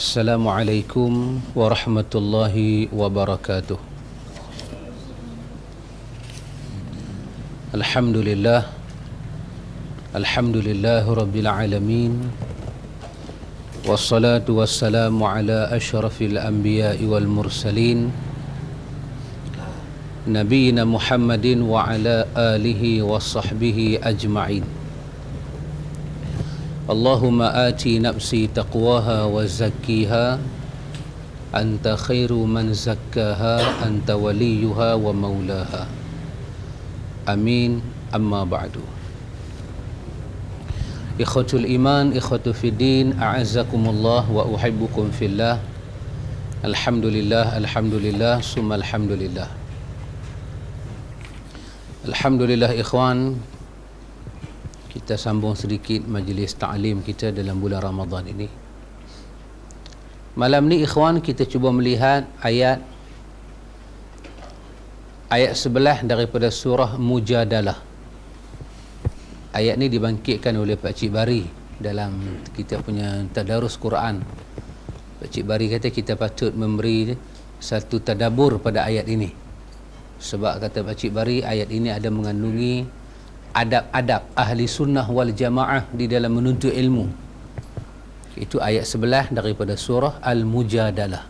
Assalamualaikum warahmatullahi wabarakatuh. Alhamdulillah rabbil alamin. Wassalatu wassalamu ala asyrafil anbiya'i wal mursalin, Nabiyyina Muhammadin wa ala alihi wa sahbihi ajma'in. Allahumma ati nafsi taqwaha wa zakkiha anta khairu man zakkaha anta waliyuha wa maulaha. Amin. Amma ba'du. Ikhwatul iman, ikhwatu fiddin, a'azzakumullah wa uhibbukum fillah. Alhamdulillah, alhamdulillah, summa alhamdulillah. Alhamdulillah ikhwan, kita sambung sedikit majlis ta'lim kita dalam bulan Ramadan ini. Malam ni ikhwan, kita cuba melihat ayat 11 daripada surah Mujadalah. Ayat ni dibangkitkan oleh Pak Cik Bari dalam kita punya tadarus Quran. Pak Cik Bari kata kita patut memberi satu tadabbur pada ayat ini, sebab kata Pak Cik Bari ayat ini ada mengandungi adab-adab ahli sunnah wal jamaah di dalam menuntut ilmu. Itu ayat 11 daripada surah Al-Mujadalah.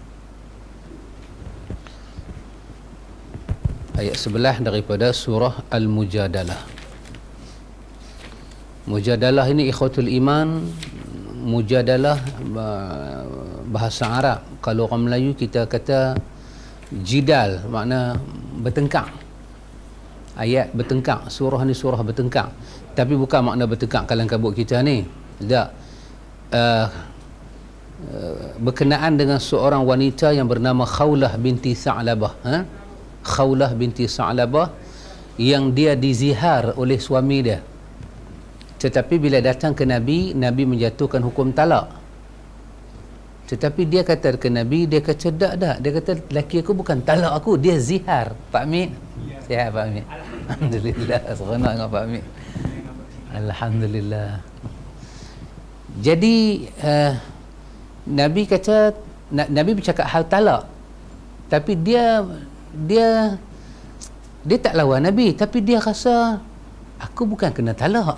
Ayat 11 daripada surah Al-Mujadalah. Mujadalah ini ikhwatul iman, mujadalah bahasa Arab. Kalau orang Melayu kita kata jidal, makna bertengkar. Ayat bertengkar, surah ni surah bertengkar, tapi bukan makna bertengkar kalang kabut kita ni. Tak. Berkenaan dengan seorang wanita yang bernama Khawlah binti Sa'labah. Khawlah binti Sa'labah yang dia dizihar oleh suami dia, tetapi bila datang ke Nabi, Nabi menjatuhkan hukum talak. Tetapi dia kata ke Nabi, dia kata tak, dia kata laki aku bukan talak aku, dia zihar. Pak Amin? Sihat Pak Amin? Alhamdulillah, seronok dengan Pak Amin. Alhamdulillah. Jadi Nabi kata, Nabi bercakap hal talak, tapi dia tak lawan Nabi, tapi dia rasa aku bukan kena talak.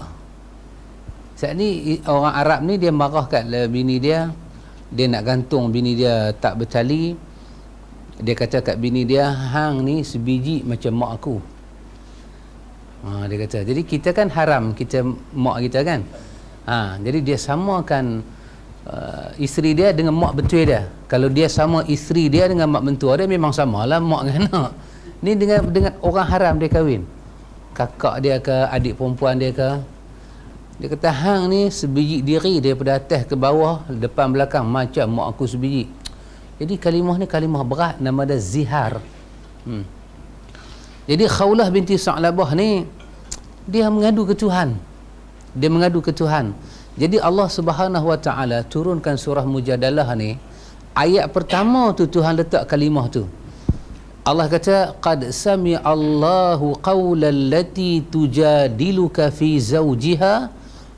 Saat ni orang Arab ni dia marah kat bini dia nak gantung bini dia tak bertali. Dia kata kat bini dia, hang ni sebiji macam mak aku. Dia kata, jadi kita kan haram kita mak kita kan. Jadi dia samakan isteri dia dengan mak mentua dia. Kalau dia sama isteri dia dengan mak mentua dia, memang samalah mak dengan anak. Ni dengan orang haram dia kahwin, kakak dia ke, adik perempuan dia ke. Dia kata hang ni sebiji diri daripada atas ke bawah, depan belakang macam mak aku sebiji. Jadi kalimah ni kalimah berat, nama dia zihar. Jadi Khawlah binti Sa'labah ni dia mengadu ke Tuhan. Dia mengadu ke Tuhan. Jadi Allah Subhanahu Wa Ta'ala turunkan surah Mujadalah ni. Ayat pertama tu Tuhan letak kalimah tu. Allah kata qad sami'a Allahu qawlan lati tujadiluka fi zawjiha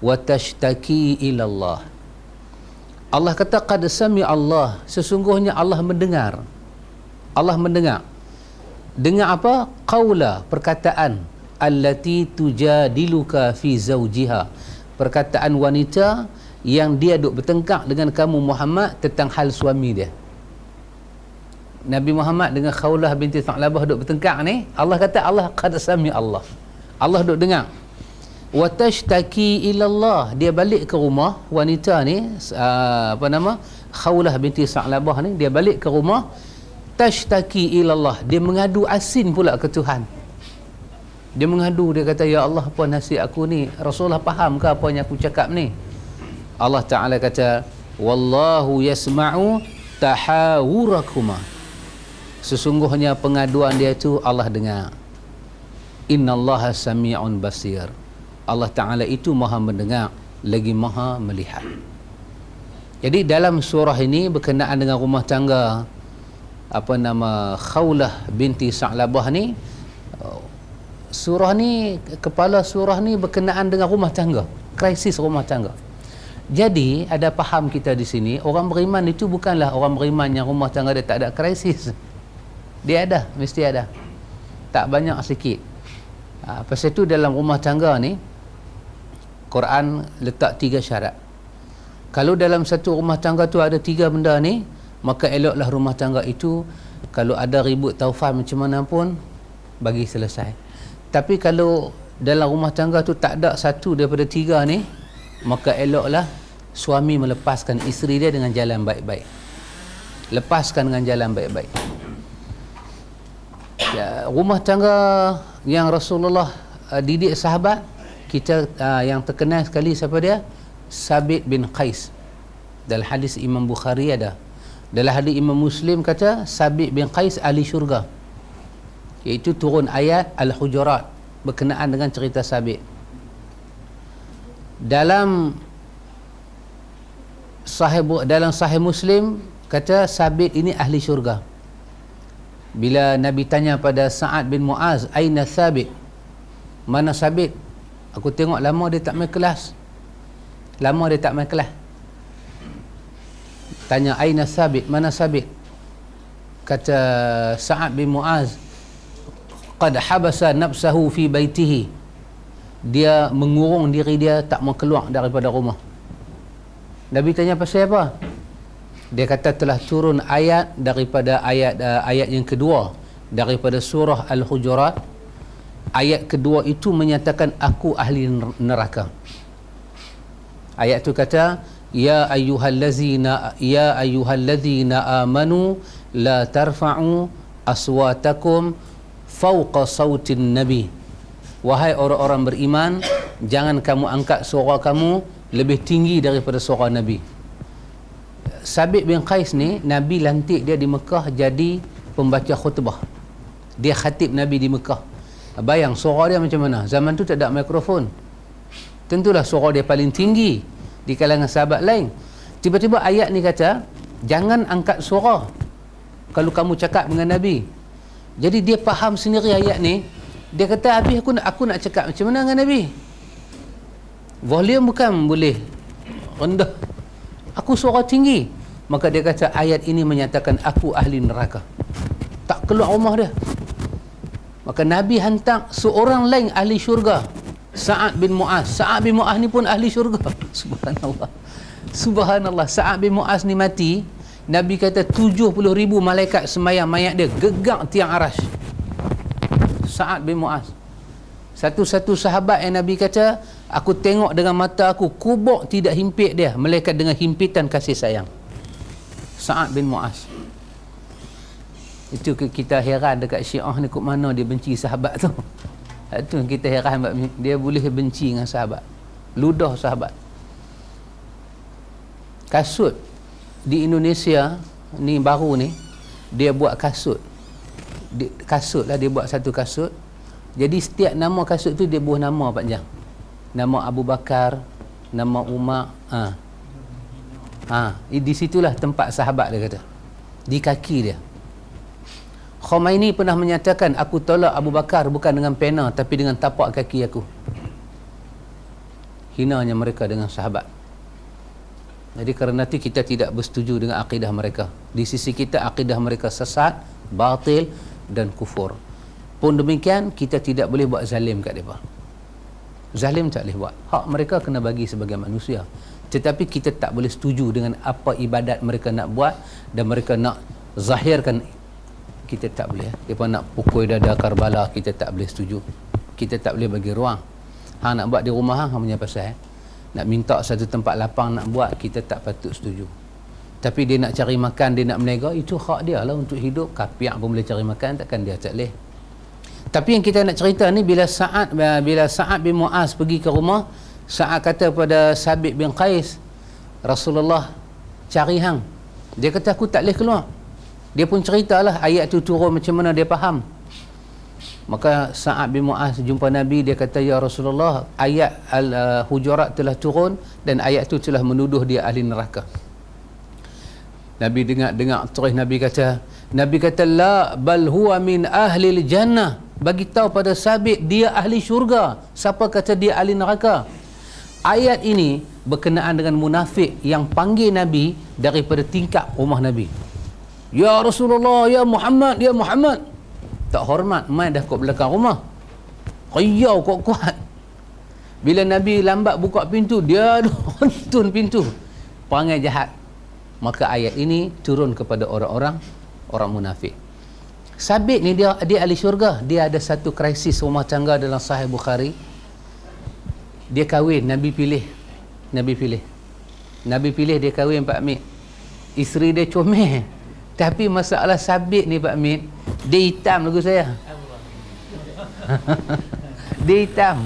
wa tashtaki ila Allah. Allah kata qad sami'a Allah, sesungguhnya Allah mendengar. Allah mendengar. Dengar apa? Qawla, perkataan, allati tujadiluka fi zawjiha, perkataan wanita yang dia duk bertengkar dengan kamu Muhammad tentang hal suami dia. Nabi Muhammad dengan Khawlah binti Sa'labah duk bertengkar ni, Allah kata Allah qad sami'a Allah. Allah duk dengar. Wa tashtaki ila Allah, dia balik ke rumah wanita ni, Khawlah binti Sa'labah ni, dia balik ke rumah, tashtaki ila Allah, dia mengadu asin pula ke Tuhan. Dia mengadu, dia kata ya Allah, apa nasib aku ni, Rasulullah faham ke apa yang aku cakap ni? Allah Ta'ala kata wallahu yasma'u tahawurakuma, sesungguhnya pengaduan dia tu Allah dengar. Innallaha sami'un basir, Allah Ta'ala itu maha mendengar lagi maha melihat. Jadi dalam surah ini berkenaan dengan rumah tangga Khawlah binti Sa'labah ni, surah ni, kepala surah ni berkenaan dengan rumah tangga, krisis rumah tangga. Jadi ada faham kita di sini, orang beriman itu bukanlah orang beriman yang rumah tangga dia tak ada krisis. Dia ada, mesti ada. Tak banyak sikit. Pasal itu dalam rumah tangga ni Quran letak 3 syarat. Kalau dalam satu rumah tangga tu ada 3 benda ni, maka eloklah rumah tangga itu kalau ada ribut taufan macam mana pun bagi selesai. Tapi kalau dalam rumah tangga tu tak ada satu daripada 3 ni, maka eloklah suami melepaskan isteri dia dengan jalan baik-baik. Lepaskan dengan jalan baik-baik. Ya, rumah tangga yang Rasulullah didik sahabat kita, yang terkenal sekali siapa dia? Sabit bin Qais. Dalam hadis Imam Bukhari ada. Dalam hadis Imam Muslim kata Sabit bin Qais ahli syurga, iaitu turun ayat Al-Hujurat berkenaan dengan cerita Sabit. Dalam sahih Muslim kata Sabit ini ahli syurga. Bila Nabi tanya pada Sa'ad bin Mu'az, aina Sabit? Mana Sabit? Aku tengok lama dia tak main kelas. Tanya aina Sabit? Mana Sabit? Kata Sa'ad bin Mu'az, qad habasa nafsahu fi baitihi. Dia mengurung diri dia, tak mau keluar daripada rumah. Nabi tanya pasal apa? Dia kata telah turun ayat daripada ayat yang kedua daripada surah Al-Hujurat. Ayat kedua itu menyatakan aku ahli neraka. Ayat itu kata ya ayyuhallazina amanu la tarfa'u aswatakum fawqa sautin nabi. Wahai orang-orang beriman, jangan kamu angkat suara kamu lebih tinggi daripada suara Nabi. Sabit bin Qais ni, Nabi lantik dia di Mekah jadi pembaca khutbah. Dia khatib Nabi di Mekah. Bayang suara dia macam mana. Zaman tu tak ada mikrofon. Tentulah suara dia paling tinggi di kalangan sahabat lain. Tiba-tiba ayat ni kata jangan angkat suara kalau kamu cakap dengan Nabi. Jadi dia faham sendiri ayat ni. Dia kata habis aku nak cakap macam mana dengan Nabi? Volume bukan boleh rendah, aku suara tinggi. Maka dia kata ayat ini menyatakan aku ahli neraka, tak keluar rumah dia. Maka Nabi hantar seorang lain ahli syurga, Sa'ad bin Mu'az. Sa'ad bin Mu'az ni pun ahli syurga. Subhanallah. Sa'ad bin Mu'az ni mati, Nabi kata 70,000 malaikat semayang mayat dia, gegak tiang arash. Sa'ad bin Mu'az, satu-satu sahabat yang Nabi kata aku tengok dengan mata aku, kubur tidak himpit dia, malaikat dengan himpitan kasih sayang. Sa'ad bin Mu'az. Itu kita heran dekat Syiah ni, kok mana dia benci sahabat tu. Itu kita heran, dia boleh benci dengan sahabat, ludah sahabat. Kasut di Indonesia ni baru ni, dia buat kasut lah, dia buat satu kasut. Jadi setiap nama kasut tu dia buah nama panjang. Nama Abu Bakar, nama Umar. Di situlah tempat sahabat, dia kata. Di kaki dia. Khomeini pernah menyatakan aku tolak Abu Bakar bukan dengan pena tapi dengan tapak kaki aku. Hinanya mereka dengan sahabat. Jadi kerana itu kita tidak bersetuju dengan akidah mereka. Di sisi kita akidah mereka sesat, batil dan kufur. Pun demikian kita tidak boleh buat zalim kat mereka. Zalim tak boleh buat. Hak mereka kena bagi sebagai manusia. Tetapi kita tak boleh setuju dengan apa ibadat mereka nak buat dan mereka nak zahirkan, kita tak boleh. Mereka nak pukul dada Karbala, kita tak boleh setuju. Kita tak boleh bagi ruang. Hang nak buat di rumah hang punya pasal. Nak minta satu tempat lapang nak buat, kita tak patut setuju. Tapi dia nak cari makan, dia nak berniaga, itu hak dia lah untuk hidup. Kapiak pun boleh cari makan, takkan dia tak boleh. Tapi yang kita nak cerita ni, bila Sa'ad bin Mu'az pergi ke rumah, Sa'ad kata pada Sabit bin Qais, Rasulullah cari hang. Dia kata aku tak boleh keluar. Dia pun ceritalah ayat tu turun macam mana dia faham. Maka Sa'ad bin Mu'az jumpa Nabi, dia kata ya Rasulullah, ayat Al-Hujurat telah turun dan ayat tu telah menuduh dia ahli neraka. Nabi dengar terus Nabi kata la bal huwa min ahli jannah. Bagi tahu pada Sabit dia ahli syurga. Siapa kata dia ahli neraka? Ayat ini berkenaan dengan munafik yang panggil Nabi daripada tingkap rumah Nabi. Ya Rasulullah, ya Muhammad, ya Muhammad. Tak hormat, main dah kat belakang rumah. Riau kuat-kuat. Bila Nabi lambat buka pintu, dia hontun pintu. Perangai jahat. Maka ayat ini turun kepada orang-orang munafik. Sabit ni dia ahli syurga. Dia ada satu krisis rumah tangga dalam Sahih Bukhari. Dia kahwin, Nabi pilih dia kahwin Pak Mit. Isteri dia comel. Tapi masalah Sabit ni Pak Mit, dia hitam lagu saya. Dia hitam.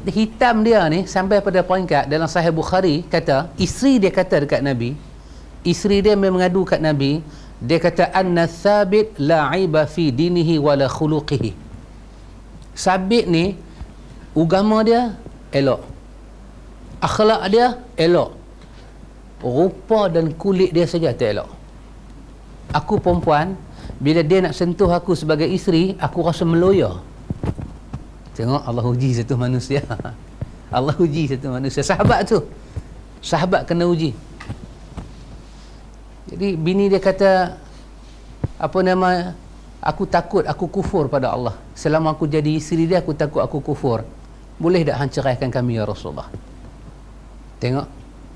Hitam dia ni sampai pada peringkat dalam Sahih Bukhari kata, isteri dia kata dekat Nabi, isteri dia mengadu kat Nabi, dia kata anna Sabit la aiba fi dinihi wala khuluqihi. Sabit ni agama dia elok, akhlak dia elok, rupa dan kulit dia saja tak elok. Aku perempuan, bila dia nak sentuh aku sebagai isteri, aku rasa meloya. Tengok Allah uji satu manusia. Allah uji satu manusia. Sahabat kena uji. Jadi bini dia kata, aku takut aku kufur pada Allah. Selama aku jadi isteri dia, aku takut aku kufur. Boleh tak hang ceraikan kami ya Rasulullah? Tengok,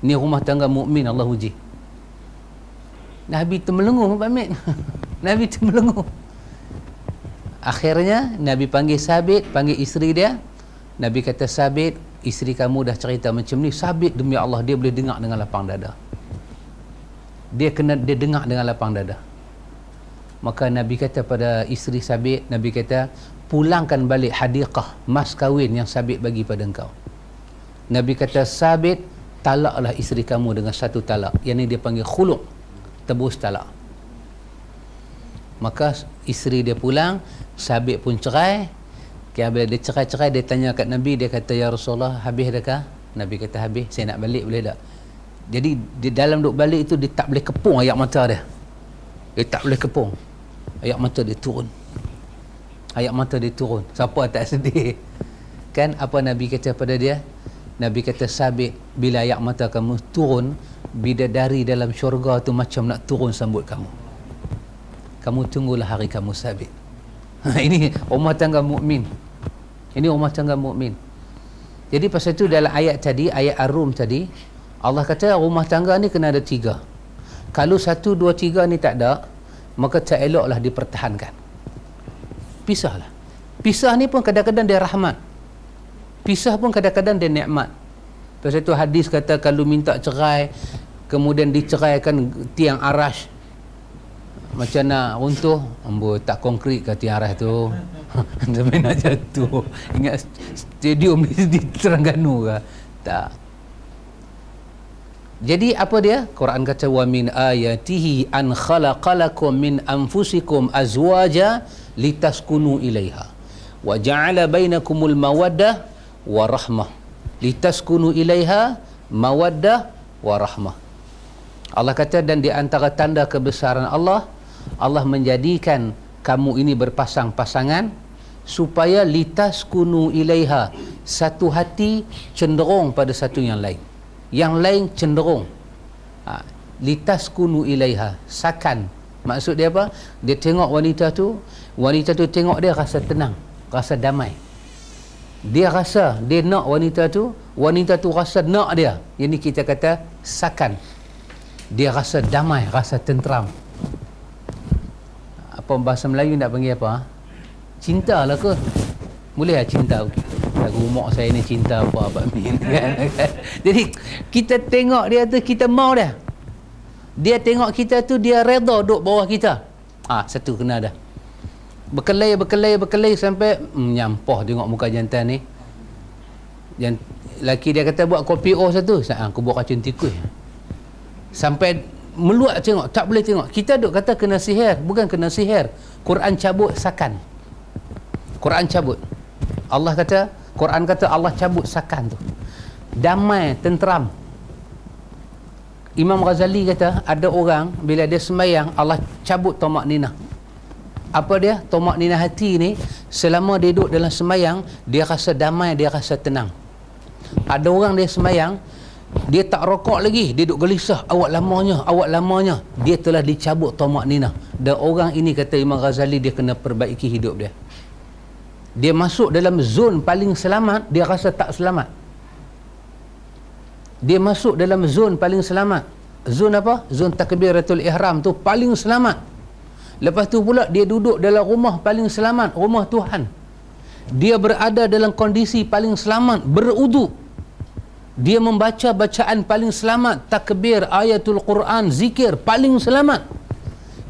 ni rumah tangga mukmin Allah uji. Nabi termelenguh Pak Mit. Nabi termelenguh. Akhirnya Nabi panggil Sabit, panggil isteri dia. Nabi kata, Sabit, isteri kamu dah cerita macam ni. Sabit demi Allah, dia boleh dengar dengan lapang dada. Dia dengar dengan lapang dada. Maka Nabi kata pada isteri Sabit, Nabi kata, pulangkan balik hadiqah, mas kahwin yang Sabit bagi pada engkau. Nabi kata, Sabit, talaklah isteri kamu dengan satu talak. Yang ni dia panggil khuluk, tebus talak. Maka isteri dia pulang, Sabit pun cerai. Bila dia cerai-cerai, dia tanya kat Nabi, dia kata, ya Rasulullah, habis dah? Nabi kata, habis. Saya nak balik, boleh tak? Jadi di dalam duk balik itu, dia tak boleh kepung air mata dia. Dia tak boleh kepung. Air mata dia turun. Siapa tak sedih? Kan apa Nabi kata pada dia? Nabi kata, Sabit, bila air mata kamu turun, bidadari dalam syurga tu macam nak turun sambut kamu. Kamu tunggulah hari kamu, Sabit. Ini rumah tangga mukmin. Ini rumah tangga mukmin. Jadi pasal itu dalam ayat tadi, ayat Ar-Rum tadi, Allah kata rumah tangga ni kena ada 3. Kalau 1, 2, 3 ni tak ada, maka tak eloklah dipertahankan. Pisahlah. Pisah ni pun kadang-kadang dia rahmat. Pisah pun kadang-kadang dia nikmat. Pasal itu hadis kata kalau minta cerai, kemudian diceraikan tiang arash, macam nak runtuh, tak konkret ke tiang arash tu. Sampai nak jatuh. Ingat stadium di Terengganu ke? Tak. Jadi apa dia? Quran kata, wa min ayatihi an khalaqalakum min anfusikum azwaja litaskunu ilaiha wa ja'ala bainakumul mawaddah wa rahmah. Litaskunu ilaiha mawaddah wa rahmah. Allah kata, dan di antara tanda kebesaran Allah, Allah menjadikan kamu ini berpasang-pasangan supaya litaskunu ilaiha, satu hati cenderung pada satu yang lain, yang lain cenderung. Litaskunu ilaiha, sakan. Maksud dia apa? Dia tengok wanita tu tengok dia rasa tenang, rasa damai. Dia rasa dia nak wanita tu rasa nak dia. Ini kita kata sakan. Dia rasa damai, rasa tenteram. Apa bahasa Melayu nak panggil apa? Cinta lah ke? Boleh lah cinta. Lagu mak saya ni cinta apa Min kan? Jadi kita tengok dia tu, kita mau dia. Dia tengok kita tu, dia redha duduk bawah kita. Satu kena dah. Berkelai sampai nyampah tengok muka jantan ni. Laki dia kata buat kopi satu. Aku buat racun tikus. Sampai meluat tengok, tak boleh tengok. Kita duk kata kena sihir, bukan kena sihir. Quran cabut sakan. Quran cabut. Quran kata Allah cabut sakan tu. Damai, tenteram. Imam Ghazali kata ada orang bila dia sembahyang, Allah cabut tomak ninah. Apa dia? Tomak ninah hati ni, selama dia duduk dalam sembahyang, dia rasa damai, dia rasa tenang. Ada orang dia sembahyang, dia tak rokok lagi, dia duduk gelisah, awak lamanya, dia telah dicabut tamak ninah. Dan orang ini, kata Imam Ghazali, dia kena perbaiki hidup dia. Dia masuk dalam zon paling selamat, dia rasa tak selamat. Dia masuk dalam zon paling selamat. Zon apa? Zon takbiratul ihram tu paling selamat. Lepas tu pula dia duduk dalam rumah paling selamat, rumah Tuhan. Dia berada dalam kondisi paling selamat, berudu. Dia membaca bacaan paling selamat, takbir, ayatul Quran, zikir, paling selamat.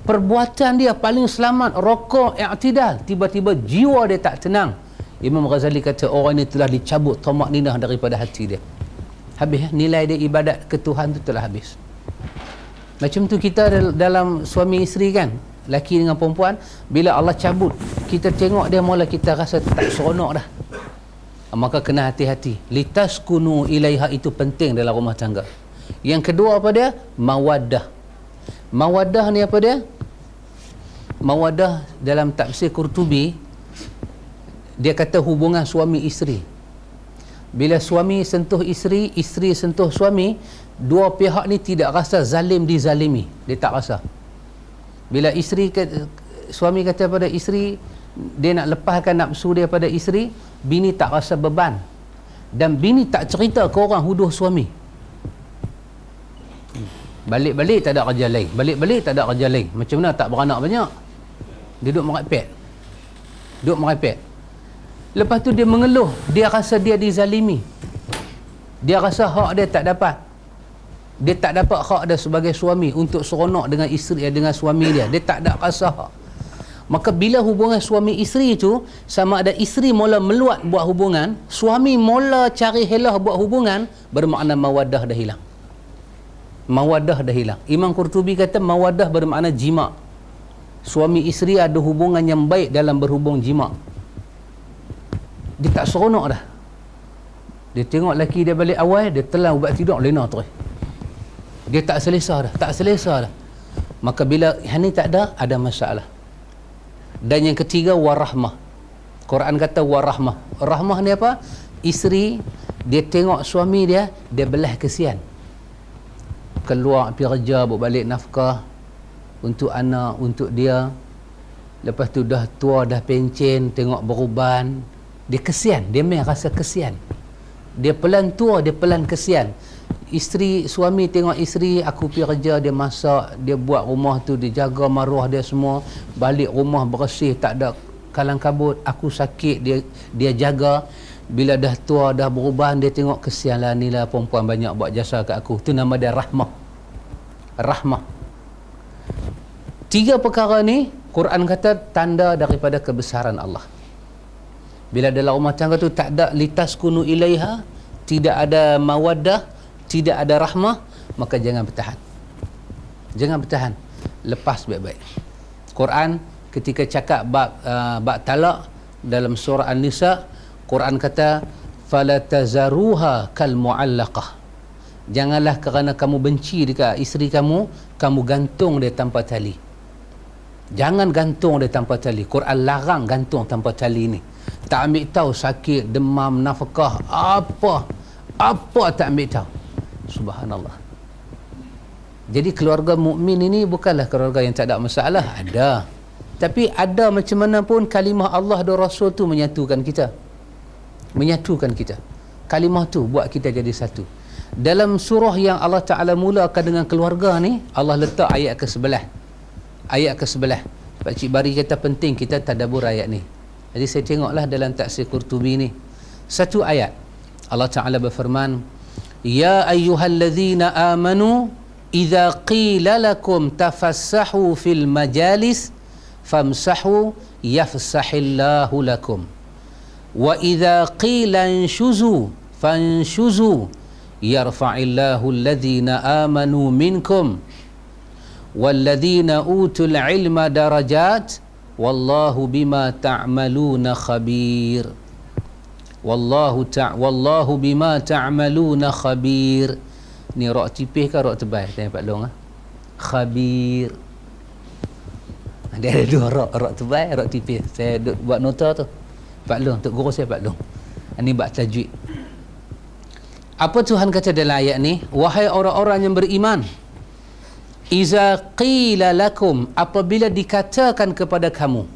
Perbuatan dia paling selamat, rokok, i'tidal. Tiba-tiba jiwa dia tak tenang. Imam Ghazali kata orang ini telah dicabut tamak ninah daripada hati dia. Habis, nilai dia ibadat ke Tuhan tu telah habis. Macam tu kita dalam suami isteri kan, laki dengan perempuan, bila Allah cabut, kita tengok dia mula kita rasa tak seronok dah. Maka kena hati-hati. Litaskunu ilaiha, itu penting dalam rumah tangga. Yang kedua apa dia? Mawaddah. Mawaddah ni apa dia? Mawaddah dalam tafsir Qurtubi, dia kata hubungan suami isteri. Bila suami sentuh isteri, isteri sentuh suami, dua pihak ni tidak rasa zalim dizalimi. Dia tak rasa. Bila suami kata pada isteri, dia nak lepaskan nafsu dia pada isteri, bini tak rasa beban. Dan bini tak cerita ke orang huduh suami. Balik-balik tak ada kerja lain. Balik-balik tak ada kerja lain. Macam mana tak beranak banyak? Dia duduk merepek. Duduk merepek. Lepas tu dia mengeluh. Dia rasa dia dizalimi. Dia rasa hak dia tak dapat. Dia tak dapat hak dia sebagai suami untuk seronok dengan isteri, dengan suami dia. Dia tak ada rasa hak. Maka bila hubungan suami isteri itu, sama ada isteri mula meluat buat hubungan, suami mula cari helah buat hubungan, bermakna mawaddah dah hilang. Mawaddah dah hilang. Imam Qurtubi kata mawaddah bermakna jima'. Suami isteri ada hubungan yang baik dalam berhubung jima'. Dia tak seronok dah. Dia tengok lelaki dia balik awal, dia telan ubat tidur, lena terus. Dia tak selesa dah. Maka bila ni tak ada masalah. Dan yang ketiga, warahmah. Quran kata warahmah. Rahmah ni apa? Isteri, dia tengok suami dia, dia belah kesian. Keluar pergi kerja, bawa balik nafkah untuk anak, untuk dia. Lepas tu dah tua, dah pencen, tengok beruban. Dia kesian, dia memang rasa kesian. Dia pelan tua, dia pelan kesian. Isteri, suami tengok isteri, aku pergi kerja, dia masak, dia buat rumah tu, dia jaga maruah dia semua, balik rumah bersih, tak ada kalang kabut, aku sakit, dia jaga. Bila dah tua, dah beruban, dia tengok kesianlah ni lah perempuan banyak buat jasa kat aku. Tu nama dia rahmah. Rahmah. Tiga perkara ni Quran kata tanda daripada kebesaran Allah. Bila dalam rumah tangga tu tak ada litaskunu ilaiha, tidak ada mawaddah, tidak ada rahmah, maka jangan bertahan. Jangan bertahan. Lepas baik-baik. Quran ketika cakap bab talak dalam surah An-Nisa, Quran kata fala tazaruha kal muallaqah. Janganlah kerana kamu benci dekat isteri kamu, kamu gantung dia tanpa tali. Jangan gantung dia tanpa tali. Quran larang gantung tanpa tali ni. Tak ambil tahu sakit, demam, nafkah, apa tak ambil tahu. Subhanallah. Jadi keluarga mukmin ini bukanlah keluarga yang tak ada masalah, ada. Tapi ada macam mana pun kalimah Allah dan Rasul tu menyatukan kita. Menyatukan kita. Kalimah tu buat kita jadi satu. Dalam surah yang Allah Ta'ala mulakan dengan keluarga ni, Allah letak ayat ke-11. Ayat ke-11. Pak Cik Bari kata penting kita tadabbur ayat ni. Jadi saya tengoklah dalam tafsir Qurtubi ni. Satu ayat. Allah Ta'ala berfirman, Ya ayyuhallazina amanu idza qila lakum tafassahu fil majalis famsahu yafsahillahu lakum. Wa idza qila anshuzu fanshuzu yarfa'illahu alladhina amanu minkum walladhina utul ilma darajat wallahu bima ta'maluna khabir. Wallahu bima ta'maluna khabir. Ni rok tipis ke rok tebal? Tanya Pak Long. Khabir. Dia ada dua rok tebal, rok tipis. Saya buat nota tu. Pak Long, Tok Guru saya Pak Long. Ini bab tajwid. Apa Tuhan kata dalam ayat ni? Wahai orang-orang yang beriman, iza qila lakum, apabila dikatakan kepada kamu,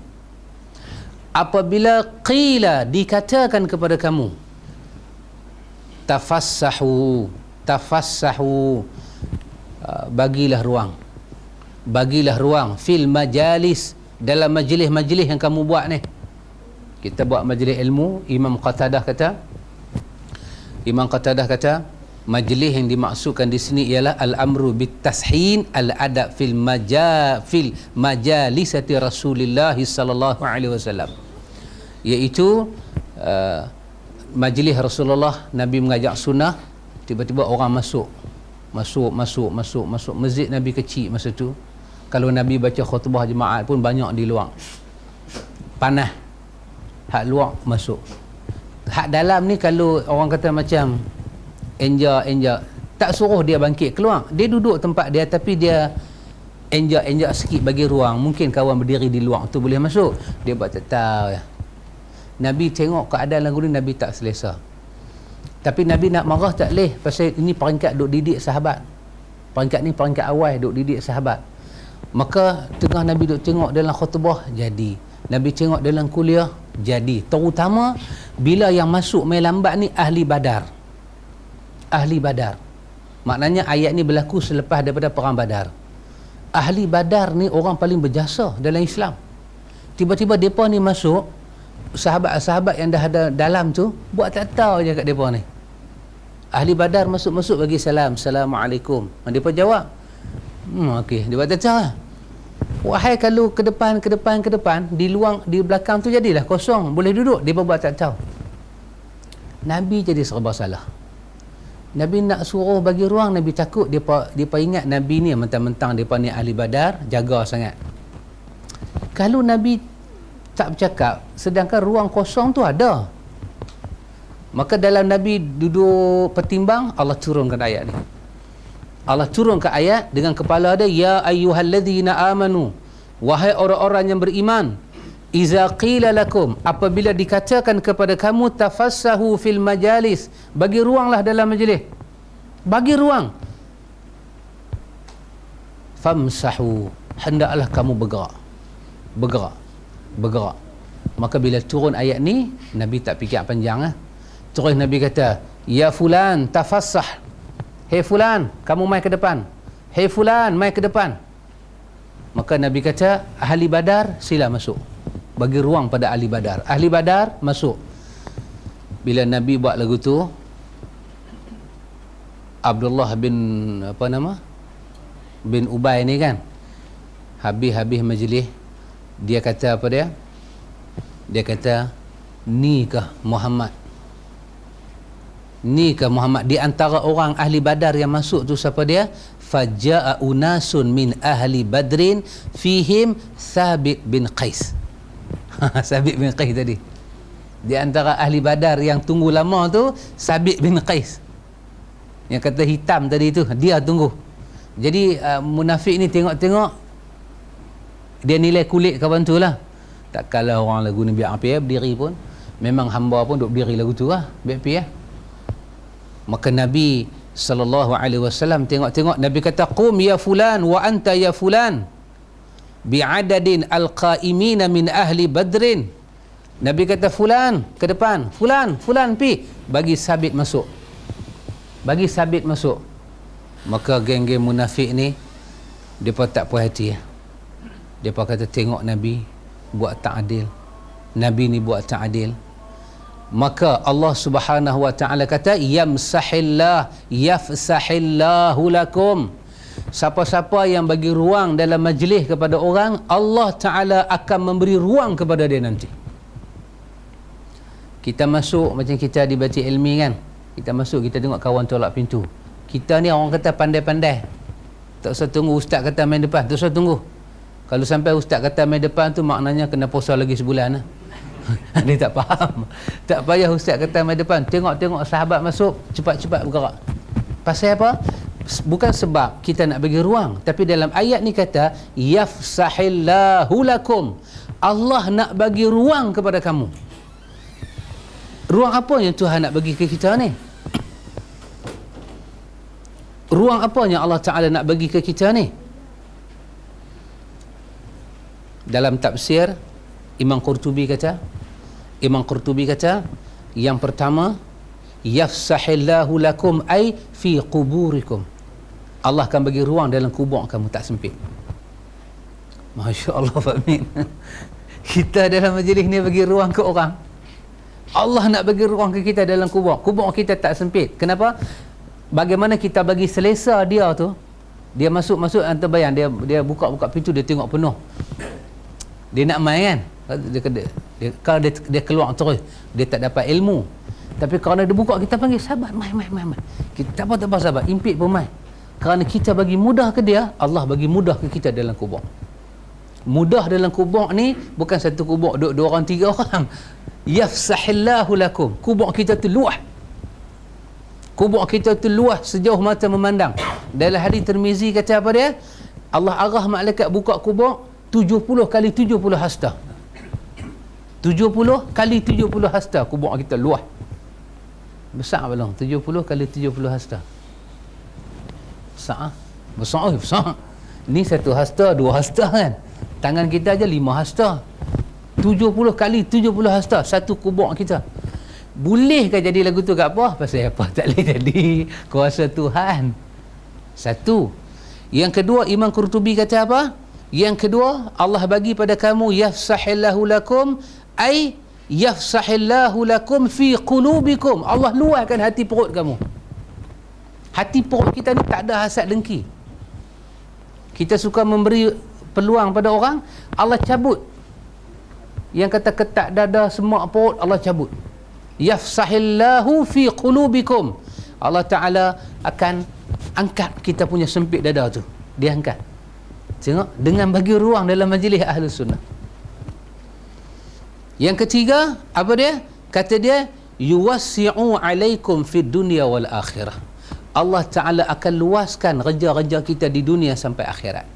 apabila qila dikatakan kepada kamu, tafassahu, bagilah ruang fil majalis, dalam majlis-majlis yang kamu buat ni. Kita buat majlis ilmu, Imam Qatadah kata majlis yang dimaksudkan di sini ialah al-amru bitashin al-adab fil majalisati Rasulullah sallallahu alaihi wasallam, iaitu majlis Rasulullah. Nabi mengajak sunnah, tiba-tiba orang masuk masjid Nabi kecil masa tu. Kalau Nabi baca khutbah jemaat pun banyak di luar, panas. Hak luar masuk, hak dalam ni kalau orang kata macam enjak, tak suruh dia bangkit keluar, dia duduk tempat dia, tapi dia enjak sikit bagi ruang, mungkin kawan berdiri di luar tu boleh masuk, dia buat tak tahu ya. Nabi tengok keadaan lagu ni, Nabi tak selesa, tapi Nabi nak marah tak boleh, pasal ini peringkat duk didik sahabat, peringkat ni peringkat awal duk didik sahabat. Maka tengah Nabi duk tengok dalam khutbah, jadi Nabi tengok dalam kuliah, jadi terutama bila yang masuk main lambat ni ahli Badar. Maknanya ayat ni berlaku selepas daripada perang Badar. Ahli Badar ni orang paling berjasa dalam Islam. Tiba-tiba depa ni masuk, sahabat-sahabat yang dah ada dalam tu buat tak tahu je kat depa ni. Ahli Badar masuk bagi salam, Assalamualaikum. Depa jawab, okey, dia buat tak tahu lah. Wahai, kalau ke depan di luar, di belakang tu jadilah kosong, boleh duduk, dia buat tak tahu. Nabi jadi serba salah. Nabi nak suruh bagi ruang, Nabi takut depa ingat Nabi ni mentang-mentang depa ni ahli Badar, jaga sangat. Kalau Nabi tak bercakap, sedangkan ruang kosong tu ada, maka dalam Nabi duduk pertimbang, Allah turunkan ayat ni. Allah turunkan ayat dengan kepala dia, ya ayyuhalladzina amanu, wahai orang-orang yang beriman, iza qila lakum, apabila dikatakan kepada kamu, tafassahu fil majalis, bagi ruanglah dalam majlis, bagi ruang, famsahu, hendaklah kamu bergerak. Maka bila turun ayat ni, Nabi tak fikir panjang lah. Terus Nabi kata, ya fulan tafassah, hei fulan, kamu mai ke depan. Hei fulan, mai ke depan. Maka Nabi kata, ahli Badar sila masuk, bagi ruang pada ahli Badar. Ahli Badar masuk. Bila Nabi buat lagu tu, Abdullah bin Ubay ni kan, habis majlis, dia kata apa dia? Dia kata, ni kah Muhammad? Di antara orang ahli Badar yang masuk tu siapa dia? Faja'a unasun min ahli Badrin fihim Thabit bin Qais. Thabit bin Qais tadi. Di antara ahli Badar yang tunggu lama tu, Thabit bin Qais. Yang kata hitam tadi tu, dia tunggu. Jadi munafik ni tengok-tengok, dia nilai kulit kawan tu lah. Tak kalah orang lagu ni biar api berdiri pun. Memang hamba pun duk berdiri lagu tu lah, biar api. Maka Nabi SAW tengok-tengok, Nabi kata, qum ya fulan wa anta ya fulan bi'adadin al-qa'imina min ahli Badrin. Nabi kata, fulan ke depan, fulan pi, bagi Sabit masuk. Maka geng-geng munafik ni, mereka tak puas hati. Mereka kata, tengok Nabi buat tak adil, Nabi ni buat tak adil. Maka Allah Subhanahu wa ta'ala kata, yafsahillahu lakum, siapa-siapa yang bagi ruang dalam majlis kepada orang, Allah Ta'ala akan memberi ruang kepada dia nanti. Kita masuk macam kita di Baitul Ilmi kan, kita masuk, kita tengok kawan tolak pintu, kita ni orang kata pandai-pandai, tak usah tunggu ustaz kata main depan, tak usah tunggu. Kalau sampai ustaz kata main depan tu, maknanya kena puasa lagi sebulan lah. Dia tak faham. Tak payah ustaz kata main depan, tengok-tengok sahabat masuk, cepat-cepat bergerak. Pasal apa? Bukan sebab kita nak bagi ruang, tapi dalam ayat ni kata, yafsahillahu lakum, Allah nak bagi ruang kepada kamu. Ruang apa yang Tuhan nak bagi ke kita ni? ruang apanya Allah Ta'ala nak bagi ke kita ni? Dalam tafsir Imam Qurtubi kata, yang pertama, yafsahillahu lakum ay fi quburikum. Allah akan bagi ruang dalam kubur kamu, tak sempit. Masya Allah, Pak Min. Kita dalam majlis ni bagi ruang ke orang. Allah nak bagi ruang ke kita dalam kubur. Kubur kita tak sempit. Kenapa? Bagaimana kita bagi selesa dia tu, dia masuk hantar bayang, dia buka pintu, dia tengok penuh. Dia nak main kan? Kalau dia keluar terus, dia tak dapat ilmu. Tapi kerana dia buka, kita panggil sahabat, main. Kita tak apa sahabat, impit pun main. Kerana kita bagi mudah ke dia, Allah bagi mudah ke kita dalam kubur. Mudah dalam kubur ni bukan satu kubur duduk 2 orang 3 orang. Yafsahillahu lakum. Kubur kita tu luas. Kubur kita tu luas sejauh mata memandang. Dalam hadis Tirmizi kata apa dia? Allah arah malaikat buka kubur 70 kali 70 hasta. 70 kali 70 hasta kubur kita luas. Besar belum? 70 kali 70 hasta. Besar? Besar. Ni 1 hasta, 2 hasta kan? Tangan kita aja 5 hasta. 70 kali 70 hasta satu kubur kita. Bolehkah jadi lagu tu kat apa? Pasal apa tak boleh jadi? Kuasa Tuhan. Satu. Yang kedua, Imam Qurtubi kata apa? Yang kedua, Allah bagi pada kamu yafsahillahu lakum ay yafsahillahu lakum fi qulubikum. Allah luahkan hati perut kamu. Hati perut kita ni tak ada hasad dengki. Kita suka memberi peluang pada orang, Allah cabut. Yang kata ketak dada semak perut, Allah cabut. Yafsahillahu fi qulubikum. Allah Ta'ala akan angkat kita punya sempit dada tu. Dia angkat. Tengok, dengan bagi ruang dalam majlis Ahlus Sunnah. Yang ketiga, apa dia? Kata dia, yuwassi'u alaikum fid dunya wal akhirah. Allah Ta'ala akan luaskan kerja-kerja kita di dunia sampai akhirat.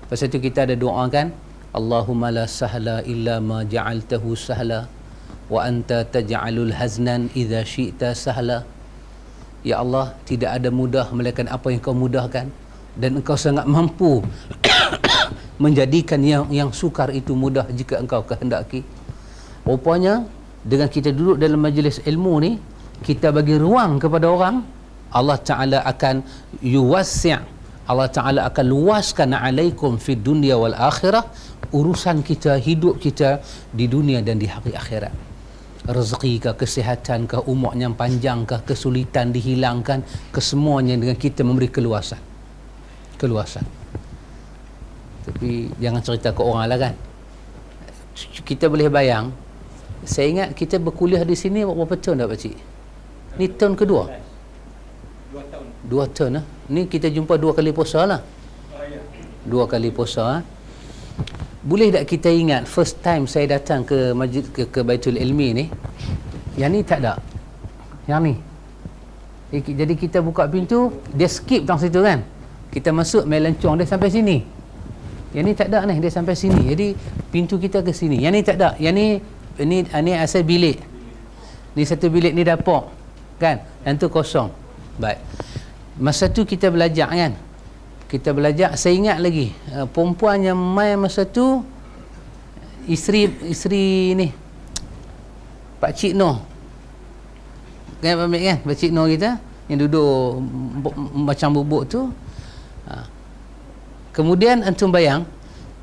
Pasal itu kita ada doa kan, Allahumma la sahla illa ma ja'altahu sahla wa anta taj'alul haznan idza syi'ta sahla. Ya Allah, tidak ada mudah melainkan apa yang kau mudahkan, dan engkau sangat mampu menjadikan yang sukar itu mudah jika engkau kehendaki. Rupanya dengan kita duduk dalam majlis ilmu ni, kita bagi ruang kepada orang, Allah Ta'ala akan yuwassi', Allah Ta'ala akan luaskan alaikum fid dunya wal akhirah, urusan kita, hidup kita di dunia dan di hari akhirat. Rezeki kah, kesihatan kah, umur yang panjang kah, kesulitan dihilangkan, kesemuanya dengan kita memberi keluasan. Tapi jangan cerita ke orang lah kan. Kita boleh bayang, saya ingat kita berkuliah di sini berapa tahun dah pakcik? Ni tahun kedua? 2 tahun lah. Ni kita jumpa 2 kali puasa lah. 2 kali puasa. Boleh tak kita ingat first time saya datang ke masjid, ke Baitul Ilmi ni, yang ni tak ada, yang ni. Jadi kita buka pintu, dia skip tang situ kan, kita masuk main lencong, dia sampai sini. Yang ni tak ada ni, dia sampai sini. Jadi pintu kita ke sini. Yang ni tak ada. Yang ni asal bilik. Ni satu bilik, ni dapur kan, yang tu kosong. Baik, masa tu kita belajar kan, kita belajar. Saya ingat lagi perempuan yang main masa tu, isteri ni Pak Cik Noh kan, Pak Cik Noh kita yang duduk macam bubuk tu. Kemudian antum bayang,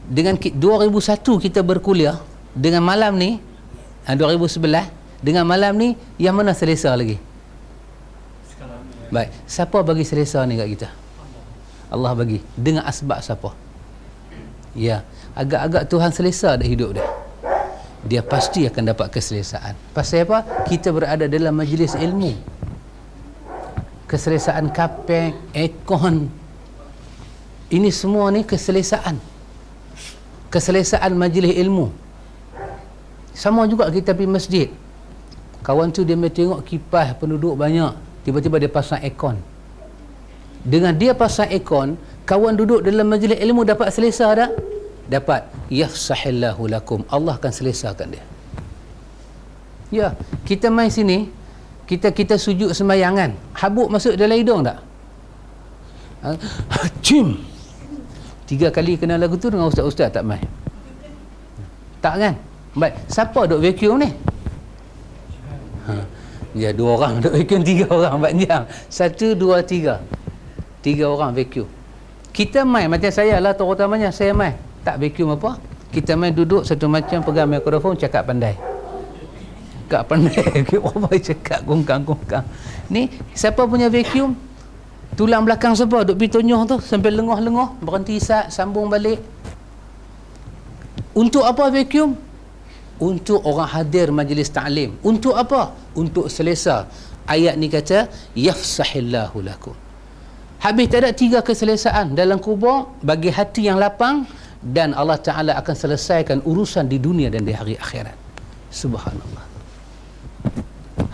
dengan 2001 kita berkuliah, dengan malam ni 2011, dengan malam ni yang mana selesa lagi? Baik, siapa bagi selesa ni kat kita? Allah bagi. Dengan asbab siapa? Ya, agak-agak Tuhan selesa dah hidup dia. Dia pasti akan dapat keselesaan. Pasal apa? Kita berada dalam majlis ilmu. Keselesaan kapek, aircon, ini semua ni keselesaan. Keselesaan majlis ilmu. Sama juga kita pergi masjid. Kawan tu dia tengok kipas penduduk banyak, tiba-tiba dia pasang aircon. Dengan dia pasang aircon, kawan duduk dalam majlis ilmu dapat selesa tak? Dapat. Yafsahillahu lakum. Allah akan selesakan dia. Ya, kita main sini, kita sujud sembahyang kan, habuk masuk dalam hidung tak? Cim 3 kali kena lagu tu dengan ustaz-ustaz tak mai. Tak kan? Baik, siapa duk vacuum ni? Ya, 2 orang duk vacuum, 3 orang panjang. 1 2 3. 3 orang vacuum. Kita mai macam saya lah, terutamanya saya mai. Tak vacuum apa? Kita mai duduk satu macam, pegang mikrofon, cakap pandai. Cakap pandai. Apa cakap gongkang-gongkang. Ni siapa punya vacuum? Tulang belakang siapa duk pergi tonyoh tu sampai lengah-lengah, berhenti sat, sambung balik. Untuk apa vacuum? Untuk orang hadir majlis ta'lim. Untuk apa? Untuk selesa. Ayat ni kata yafsahillahu lakum. Habis tak ada 3 keselesaan dalam kubur bagi hati yang lapang, dan Allah Ta'ala akan selesaikan urusan di dunia dan di hari akhirat. Subhanallah.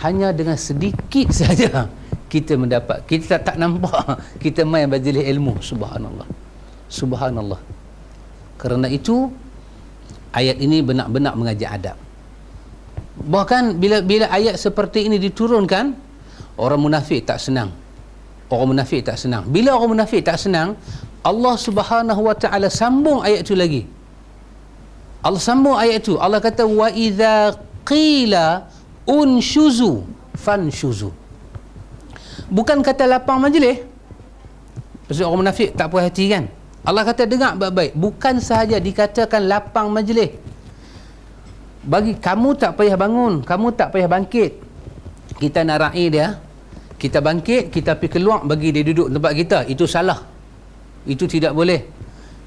Hanya dengan sedikit saja kita mendapat, kita tak nampak, kita main majlis ilmu. Subhanallah. Subhanallah. Kerana itu ayat ini benar-benar mengajar adab. Bahkan bila ayat seperti ini diturunkan, orang munafik tak senang. Orang munafik tak senang. Bila orang munafik tak senang, Allah Subhanahu wa taala sambung ayat itu lagi. Allah sambung ayat itu. Allah kata wa idza qila unshuzu fanshuzu. Bukan kata lapang majlis. Pasal orang munafik tak puas hati kan. Allah kata dengar baik-baik, bukan sahaja dikatakan lapang majlis. Bagi kamu tak payah bangun, kamu tak payah bangkit. Kita nak ra'i dia, kita bangkit, kita pergi keluar bagi dia duduk tempat kita. Itu salah. Itu tidak boleh.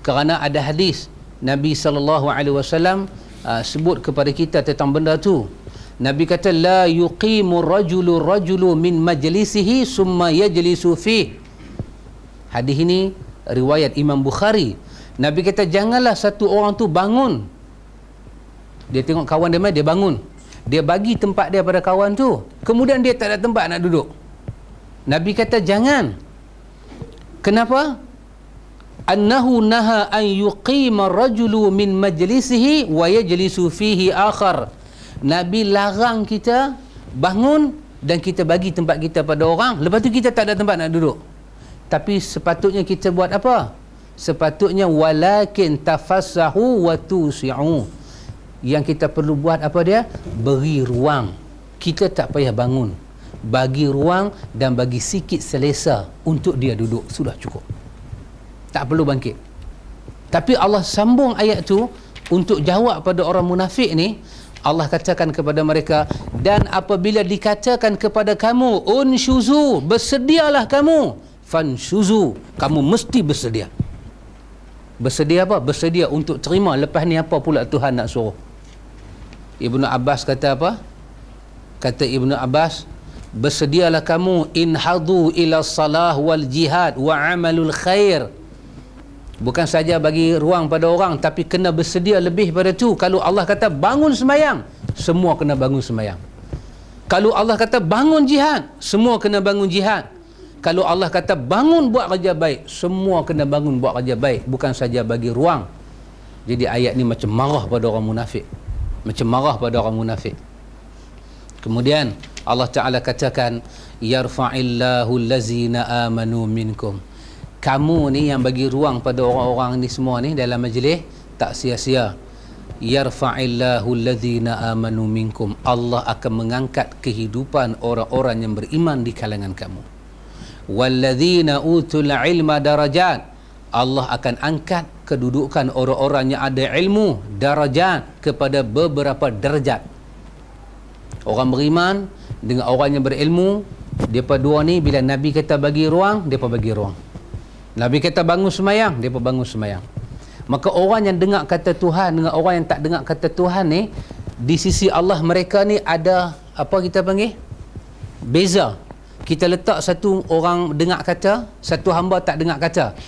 Kerana ada hadis Nabi SAW sebut kepada kita tentang benda tu. Nabi kata la yuqimu rajulu min majlisihi summa yajlisu fi. Hadis ini riwayat Imam Bukhari. Nabi kata janganlah satu orang tu bangun. Dia tengok kawan dia main, dia bangun. Dia bagi tempat dia pada kawan tu. Kemudian dia tak ada tempat nak duduk. Nabi kata jangan. Kenapa? Annahu naha an yuqima rajulu min majlisihi wa yajlisu fihi akhar. Nabi larang kita bangun dan kita bagi tempat kita pada orang, lepas tu kita tak ada tempat nak duduk. Tapi sepatutnya kita buat apa? Sepatutnya walakin tafassahu wa tusi'u. Yang kita perlu buat apa dia? Beri ruang. Kita tak payah bangun. Bagi ruang dan bagi sikit selesa untuk dia duduk. Sudah cukup. Tak perlu bangkit. Tapi Allah sambung ayat tu untuk jawab pada orang munafik ni. Allah katakan kepada mereka, dan apabila dikatakan kepada kamu unshuzu, bersedialah kamu, fanshuzu, kamu mesti bersedia. Bersedia apa? Bersedia untuk terima lepas ni apa pula Tuhan nak suruh. Ibnu Abbas kata apa? Kata Ibnu Abbas, bersedialah kamu inhadu ila salah wal jihad wa amalul khair. Bukan saja bagi ruang pada orang, tapi kena bersedia lebih pada tu. Kalau Allah kata bangun sembahyang, semua kena bangun sembahyang. Kalau Allah kata bangun jihad, semua kena bangun jihad. Kalau Allah kata bangun buat kerja baik, semua kena bangun buat kerja baik. Bukan saja bagi ruang. Jadi ayat ni macam marah pada orang munafik. Macam marah pada orang munafik. Kemudian Allah Ta'ala katakan, yarfa'illahu allazina amanu minkum. Kamu ni yang bagi ruang pada orang-orang ni semua ni dalam majlis, tak sia-sia. Yarfa'illahu allazina amanu minkum. Allah akan mengangkat kehidupan orang-orang yang beriman di kalangan kamu. Wallazina utul ilma darajat. Allah akan angkat kedudukan orang-orang yang ada ilmu, darajat, kepada beberapa derajat. Orang beriman dengan orang yang berilmu, depa dua ni bila Nabi kata bagi ruang, depa bagi ruang. Nabi kata bangun semayang, depa bangun semayang. Maka orang yang dengar kata Tuhan dengan orang yang tak dengar kata Tuhan ni, di sisi Allah mereka ni ada apa kita panggil? Beza. Kita letak satu orang dengar kata, satu hamba tak dengar kata.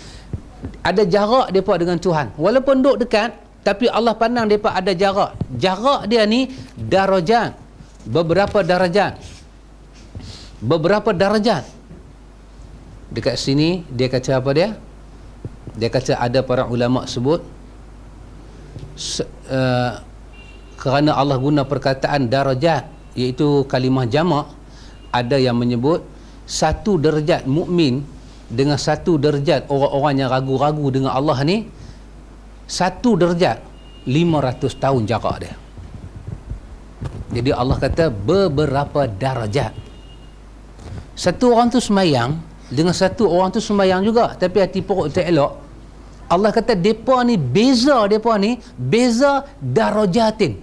Ada jarak depa dengan Tuhan. Walaupun duduk dekat, tapi Allah pandang depa ada jarak. Jarak dia ni darajat. Beberapa darajat. Beberapa darajat. Dekat sini dia kata apa dia? Dia kata ada para ulama sebut kerana Allah guna perkataan darajat, iaitu kalimah jamak, ada yang menyebut satu derajat mukmin dengan satu derajat orang-orang yang ragu-ragu dengan Allah ni, satu derajat 500 tahun jarak dia. Jadi Allah kata beberapa darajat. Satu orang tu semayang dengan satu orang tu semayang juga, tapi hati perut tak elok. Allah kata depa ni beza darajatin.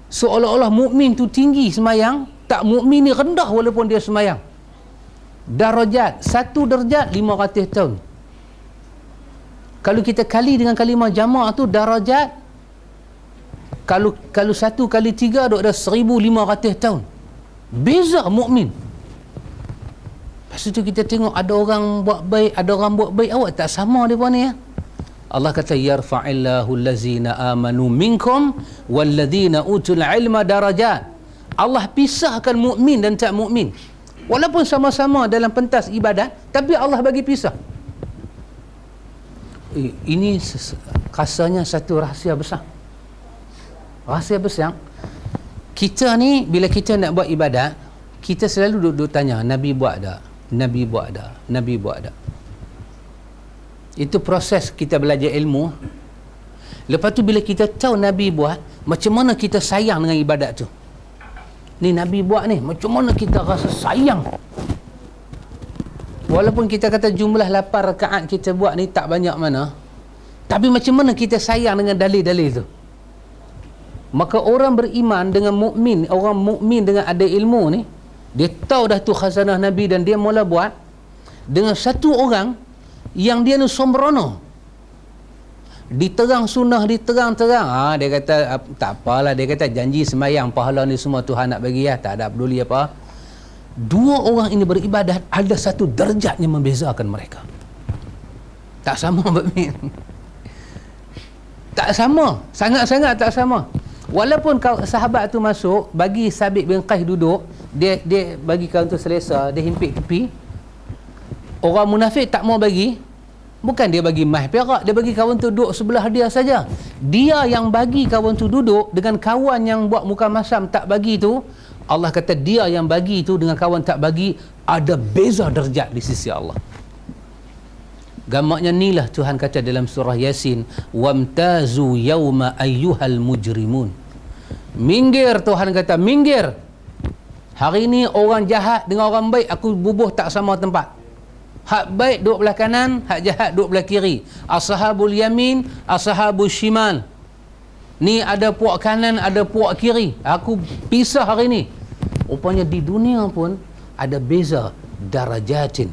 Seolah-olah mukmin tu tinggi semayang, tak mukmin ni rendah walaupun dia semayang. Darajat, satu darjat 500 tahun. Kalau kita kali dengan kalimah jama' tu darajat, kalau satu kali tiga duk ada 1500 tahun. Beza mukmin. Lepas tu kita tengok ada orang buat baik, ada orang buat baik, awak tak sama depa ni ya. Allah kata yarfa'illahu allazina amanu minkum walladzina utul ilma darajat. Allah pisahkan mukmin dan tak mukmin. Walaupun sama-sama dalam pentas ibadat, tapi Allah bagi pisah. Ini rasanya satu rahsia besar. Rahsia besar. Kita ni bila kita nak buat ibadat, kita selalu duduk tanya, Nabi buat tak? Nabi buat tak? Nabi buat tak? Itu proses kita belajar ilmu. Lepas tu bila kita tahu Nabi buat, macam mana kita sayang dengan ibadat tu. Ni Nabi buat ni, macam mana kita rasa sayang. Walaupun kita kata jumlah 8 rakaat kita buat ni tak banyak mana, tapi macam mana kita sayang dengan dalil-dalil tu. Maka orang beriman dengan mukmin, orang mukmin dengan ada ilmu ni, dia tahu dah tu khazanah Nabi dan dia mula buat dengan satu orang yang dia ni sombrono. Diterang sunnah, diterang-terang. Dia kata tak apalah, dia kata janji semayang pahala ni semua Tuhan nak bagi ya, tak ada peduli apa. Dua orang ini beribadat, ada satu darjat yang membezakan mereka. Tak sama mukmin. Tak sama, sangat-sangat tak sama. Walaupun sahabat tu masuk, bagi Sabit bin Qais duduk, dia bagi kawan tu selesa, dia himpit tepi. Orang munafik tak mau bagi, bukan dia bagi mah perak, dia bagi kawan tu duduk sebelah dia saja. Dia yang bagi kawan tu duduk dengan kawan yang buat muka masam tak bagi tu, Allah kata dia yang bagi tu dengan kawan tak bagi ada beza darjat di sisi Allah. Gamaknya inilah Tuhan kata dalam surah Yasin, wamtazu yauma ayyuhal mujrimun. Minggir, Tuhan kata minggir. Hari ini orang jahat dengan orang baik aku bubuh tak sama tempat. Hak baik duduk belah kanan, hak jahat duduk belah kiri. Ashabul yamin, ashabul shimal. Ni ada puak kanan, ada puak kiri. Aku pisah hari ni. Rupanya di dunia pun ada beza darajatin.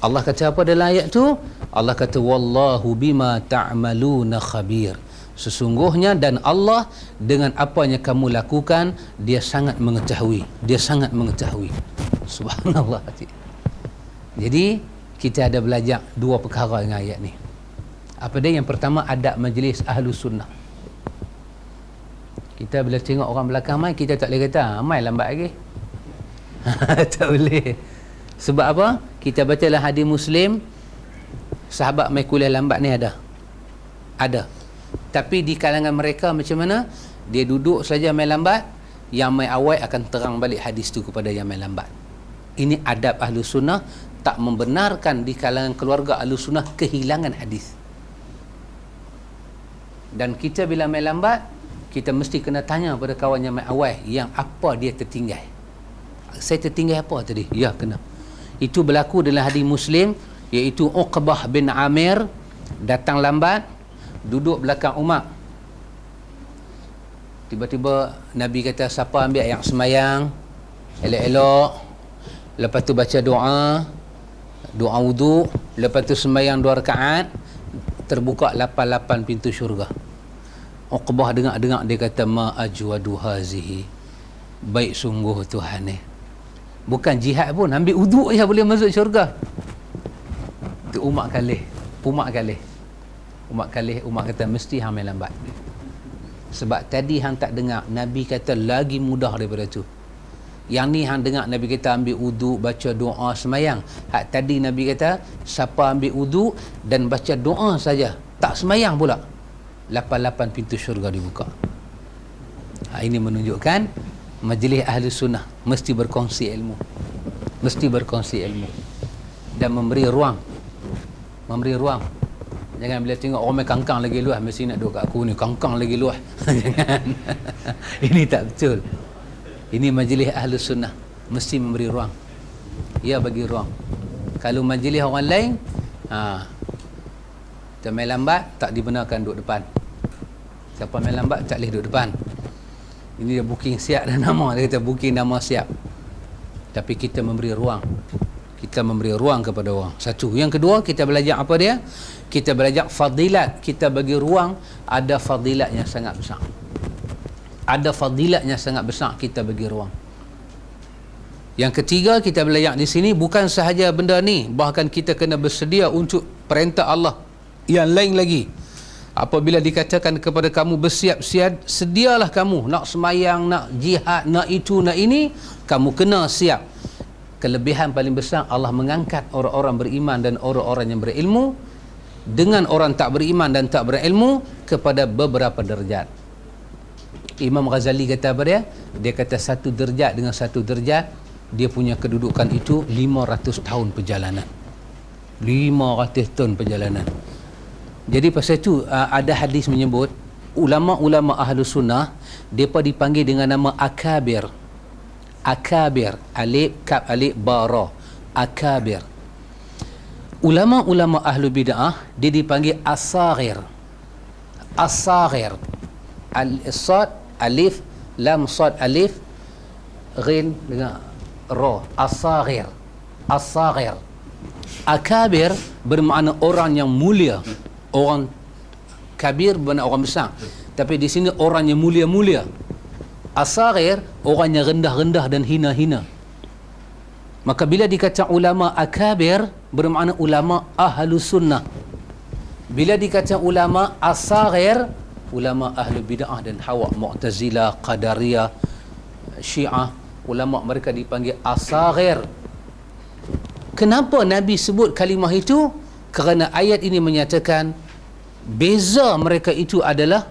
Allah kata apa dalam ayat tu? Allah kata wallahu bima ta'maluna khabir. Sesungguhnya dan Allah dengan apa yang kamu lakukan, dia sangat mengetahui. Dia sangat mengetahui. Subhanallah. Jadi kita ada belajar dua perkara dengan ayat ni. Apa dia? Yang pertama, adab majlis ahlu sunnah. Kita bila tengok orang belakang mai, kita tak boleh kata mai lambat lagi. Tak boleh. Sebab apa? Kita baca dalam hadis Muslim, sahabat mai kuliah lambat ni ada. Tapi di kalangan mereka macam mana? Dia duduk saja mai lambat, yang mai awal akan terang balik hadis tu kepada yang mai lambat. Ini adab ahlu sunnah, tak membenarkan di kalangan keluarga ahlu sunnah kehilangan hadis. Dan kita bila mai lambat, kita mesti kena tanya pada kawan yang mai awal, yang apa dia tertinggal. Saya tertinggal apa tadi? Ya, kena. Itu berlaku dalam hadis Muslim, iaitu Uqbah bin Amir datang lambat, duduk belakang Umar. Tiba-tiba Nabi kata, siapa ambil yang semayang elok-elok, lepas tu baca doa wudu, lepas tu semayang 2 rakaat, terbuka 8 pintu syurga. Uqbah dengar-dengar, dia kata ma ajwadu hazihi, baik sungguh Tuhan ni. Bukan jihad pun, ambil uduk je boleh masuk syurga. Tu Umar kalih. Umar kata mesti hang main lambat. Sebab tadi hang tak dengar Nabi kata lagi mudah daripada tu. Yang ni hang dengar Nabi kata ambil uduk, baca doa, semayang. Hak tadi Nabi kata siapa ambil uduk dan baca doa saja, tak semayang pula, 8 pintu syurga dibuka. Ini menunjukkan Majlis ahli sunnah mesti berkongsi ilmu, mesti berkongsi ilmu dan memberi ruang, memberi ruang. Jangan bila tengok orang main kangkang lagi luas, mesti nak duduk kat aku ni kangkang lagi luas. Jangan. Ini tak betul. Ini majlis ahli sunnah, mesti memberi ruang. Ya, bagi ruang. Kalau majlis orang lain, kita main lambat, tak dibenarkan duduk depan. Siapa main lambat tak boleh duduk depan. Ini dia booking siap dah nama, dia kata booking nama siap. Tapi kita memberi ruang, kita memberi ruang kepada orang. Satu. Yang kedua, kita belajar apa dia? Kita belajar fadilat. Kita bagi ruang, ada fadilatnya sangat besar. Ada fadilatnya sangat besar, kita bagi ruang. Yang ketiga, kita belajar di sini bukan sahaja benda ni, bahkan kita kena bersedia untuk perintah Allah yang lain lagi. Apabila dikatakan kepada kamu bersiap-siap, sedialah kamu nak semayang, nak jihad, nak itu, nak ini, kamu kena siap. Kelebihan paling besar, Allah mengangkat orang-orang beriman dan orang-orang yang berilmu dengan orang tak beriman dan tak berilmu kepada beberapa derajat. Imam Ghazali kata apa dia? Dia kata satu derajat dengan satu derajat, dia punya kedudukan itu 500 tahun perjalanan. 500 tahun perjalanan. Jadi pasal itu ada hadis menyebut ulama-ulama ahlu sunnah mereka dipanggil dengan nama akabir. Akabir, alif kaf alif bara, akabir. Ulama-ulama ahlu bid'ah dia dipanggil asaghir. Asaghir, al-sad alif lam sad alif ghin dengan ra, asaghir. Asaghir. Akabir bermakna orang yang mulia. Orang kabir bermakna orang besar, tapi di sini orang yang mulia-mulia. Asaghir, orang yang rendah-rendah dan hina-hina. Maka bila dikata ulama akabir, bermakna ulama ahlu sunnah. Bila dikata ulama asaghir, ulama ahlu bid'ah dan hawa, Mu'tazilah, Qadariyah, Syiah, ulama mereka dipanggil asaghir. Kenapa Nabi sebut kalimah itu? Kerana ayat ini menyatakan beza mereka itu adalah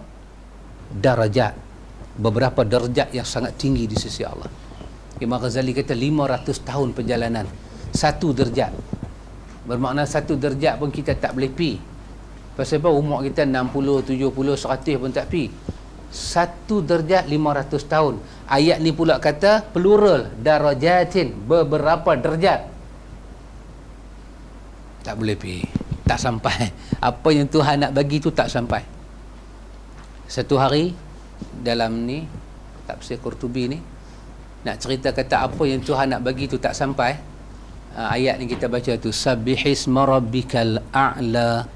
darajat, beberapa darjat yang sangat tinggi di sisi Allah. Imam Ghazali kata 500 tahun perjalanan, satu darjat. Bermakna satu darjat pun kita tak boleh pi. Pasal apa? Umur kita 60, 70, 100 pun tak pi. Satu darjat 500 tahun. Ayat ni pula kata plural, darajatin, beberapa darjat. Tak boleh pi, tak sampai. Apa yang Tuhan nak bagi tu tak sampai. Satu hari dalam ni tafsir Qurtubi ni nak cerita kata apa yang Tuhan nak bagi tu tak sampai. Ayat ni kita baca tu, sabbihisma rabbikal a'la.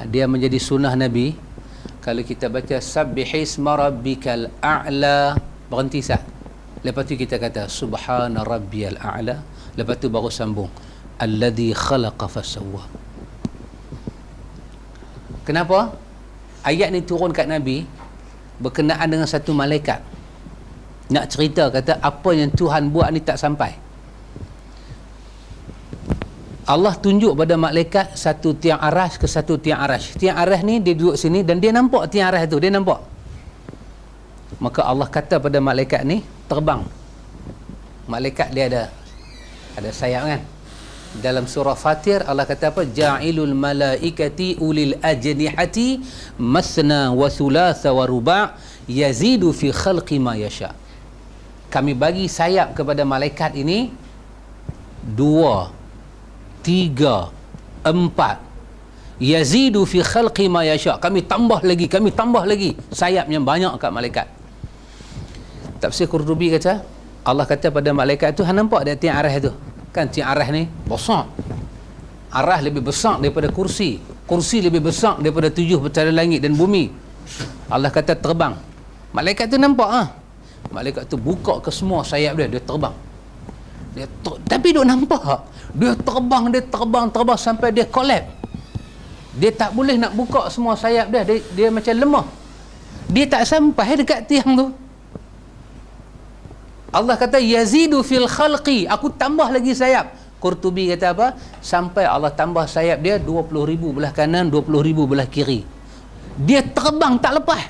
Dia menjadi sunnah Nabi. Kalau kita baca sabbihisma rabbikal a'la, berhenti sat. Lepas tu kita kata subhana rabbiyal a'la. Lepas tu baru sambung alladhi khalaqa fasawwa. Kenapa? Ayat ni turun kat Nabi berkenaan dengan satu malaikat. Nak cerita kata apa yang Tuhan buat ni tak sampai. Allah tunjuk pada malaikat satu tiang aras ke satu tiang aras. Tiang aras ni dia duduk sini dan dia nampak tiang aras tu, dia nampak. Maka Allah kata pada malaikat ni terbang. Malaikat dia ada sayap kan? Dalam surah Fatir Allah kata apa? Ja'ilul malaikati ulil ajnihati masna wa thulatha wa ruba' yazidu fi khalqi ma yasha. Kami bagi sayap kepada malaikat ini 2, 3, 4. Yazidu fi khalqi ma yasha. Kami tambah lagi sayap yang banyak kat malaikat. Tafsir Qurtubi kata Allah kata pada malaikat tu, hang nampak dia tiang aras tu? Kan tiang aras ni besar. Aras lebih besar daripada kursi. Kursi lebih besar daripada 7 petala langit dan bumi. Allah kata terbang. Malaikat tu nampak malaikat tu buka ke semua sayap dia terbang. Tapi dia nampak. Dia terbang sampai dia collapse. Dia tak boleh nak buka semua sayap dia macam lemah. Dia tak sampai dekat tiang tu. Allah kata yazidu fil khalqi, aku tambah lagi sayap. Qurtubi kata apa? Sampai Allah tambah sayap dia 20,000 belah kanan, 20,000 belah kiri. Dia terbang tak lepas.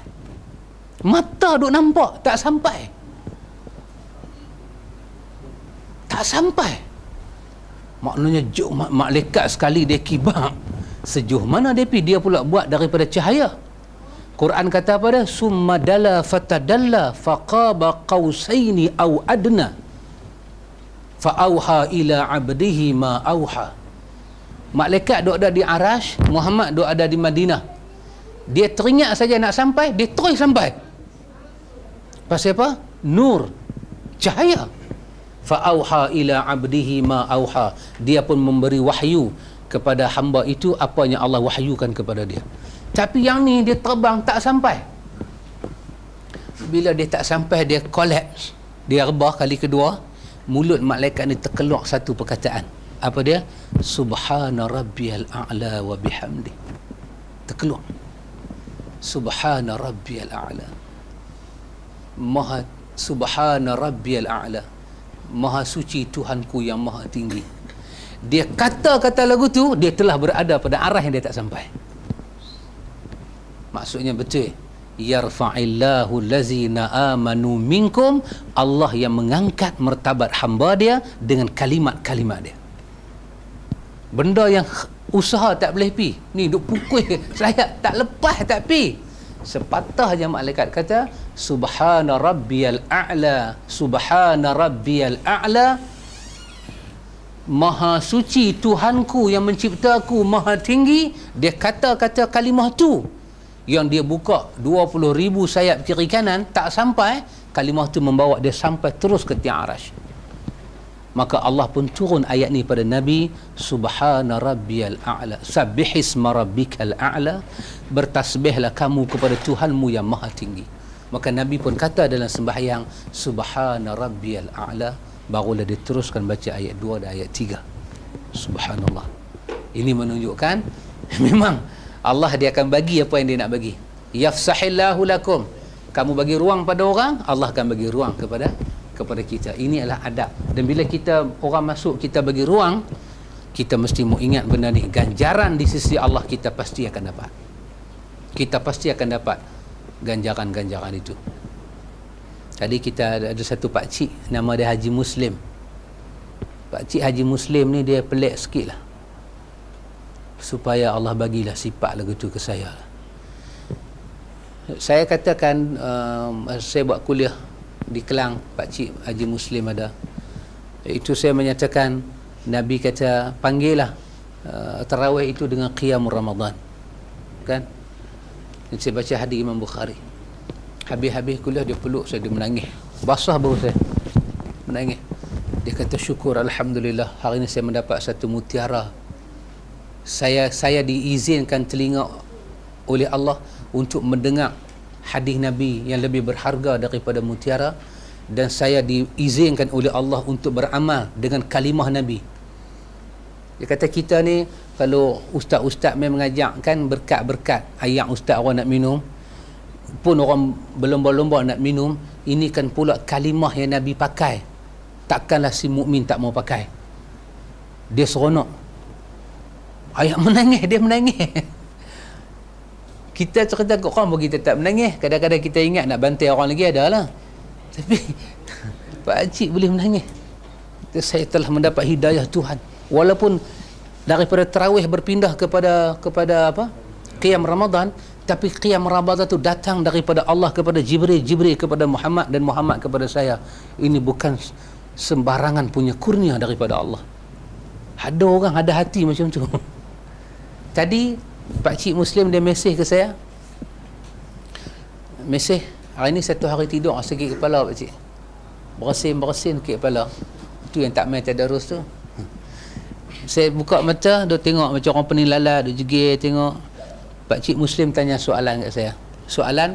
Mata duk nampak tak sampai. tak sampai. Maknanya malaikat sekali dia kibar, sejuh mana dia pula buat daripada cahaya. Quran kata apa dia? Summa dala fatadalla faqaba qausaini au adna fa auha ila abdihi ma auha. Malaikat duk ada di Arash, Muhammad duk ada di Madinah. Dia teringat saja nak sampai, dia terus sampai. Pasal apa? Nur, cahaya. Fa auha ila abdihi ma auha. Dia pun memberi wahyu kepada hamba itu apa yang Allah wahyukan kepada dia. Tapi yang ni dia terbang tak sampai. Bila dia tak sampai, dia collapse, dia rebah kali kedua. Mulut malaikat ni terkeluar satu perkataan. Apa dia? Subhana rabbiyal a'la wa bihamdi. Terkeluar. Subhana rabbiyal a'la. Maha subhana rabbiyal a'la. Maha suci Tuhanku yang maha tinggi. Dia kata-kata lagu tu, dia telah berada pada arah yang dia tak sampai. Maksudnya betul. Yarfa'illahu allazina amanu minkum. Allah yang mengangkat martabat hamba dia dengan kalimat-kalimat dia. Benda yang usaha tak boleh pi. Ni duk pukul saya tak lepas tak pi. Sepatahnya malaikat kata subhana rabbiyal a'la, subhana rabbiyal a'la. Maha suci Tuhanku yang menciptaku maha tinggi. Dia kata-kata kalimah tu, yang dia buka 20,000 sayap kiri kanan, tak sampai. Kalimah tu membawa dia sampai terus ke tiang Arash. Maka Allah pun turun ayat ni pada Nabi, subhana rabbiyal a'la, sabbihisma rabbikal a'la. Bertasbihlah kamu kepada Tuhanmu yang maha tinggi. Maka Nabi pun kata dalam sembahyang subhana rabbiyal a'la. Barulah diteruskan baca ayat 2 dan ayat 3. Subhanallah. Ini menunjukkan memang Allah dia akan bagi apa yang dia nak bagi. Yafsahillahu lakum. Kamu bagi ruang pada orang, Allah akan bagi ruang kepada kita. Ini adalah adab. Dan bila kita orang masuk, kita bagi ruang, kita mesti mau ingat benda ni. Ganjaran di sisi Allah kita pasti akan dapat. Kita pasti akan dapat ganjaran-ganjaran itu. Tadi kita ada satu pakcik, nama dia Haji Muslim. Pakcik Haji Muslim ni dia pelik sikit lah, supaya Allah bagilah sifat lagu tu ke saya. Saya katakan saya buat kuliah di Kelang, Pakcik Haji Muslim ada. Itu saya menyatakan Nabi kata panggillah tarawih itu dengan qiyamul Ramadan. Kan? Dan saya baca hadis Imam Bukhari. Habis-habis kuliah dia peluk saya, dia menangis. Basah baru saya. Menangis. Dia kata syukur alhamdulillah hari ini saya mendapat satu mutiara. Saya diizinkan telinga oleh Allah untuk mendengar hadis Nabi yang lebih berharga daripada mutiara, dan saya diizinkan oleh Allah untuk beramal dengan kalimah Nabi. Dia kata kita ni kalau ustaz-ustaz main mengajak kan berkat-berkat, ayat ustaz orang nak minum pun orang berlomba-lomba nak minum, ini kan pula kalimah yang Nabi pakai. Takkanlah si mukmin tak mau pakai. Dia seronok. Ayat menangis, dia menangis. Kita cerita ke orang pun kita tak menangis. Kadang-kadang kita ingat nak bantai orang lagi adalah. Tapi Pak Cik boleh menangis. Saya telah mendapat hidayah Tuhan. Walaupun daripada tarawih berpindah kepada apa? Qiyam Ramadan, tapi qiyam Ramadan itu datang daripada Allah kepada Jibril, Jibril kepada Muhammad, dan Muhammad kepada saya. Ini bukan sembarangan punya kurnia daripada Allah. Ada orang ada hati macam tu. Tadi Pakcik Muslim dia mesej ke saya. Mesej, hari ni satu hari tidur sakit kepala Pakcik. Bersin sakit kepala. Itu yang tak main tadarus tu. Saya buka mata, dia tengok macam orang pening lala, dia jegir tengok. Pakcik Muslim tanya soalan kat saya. Soalan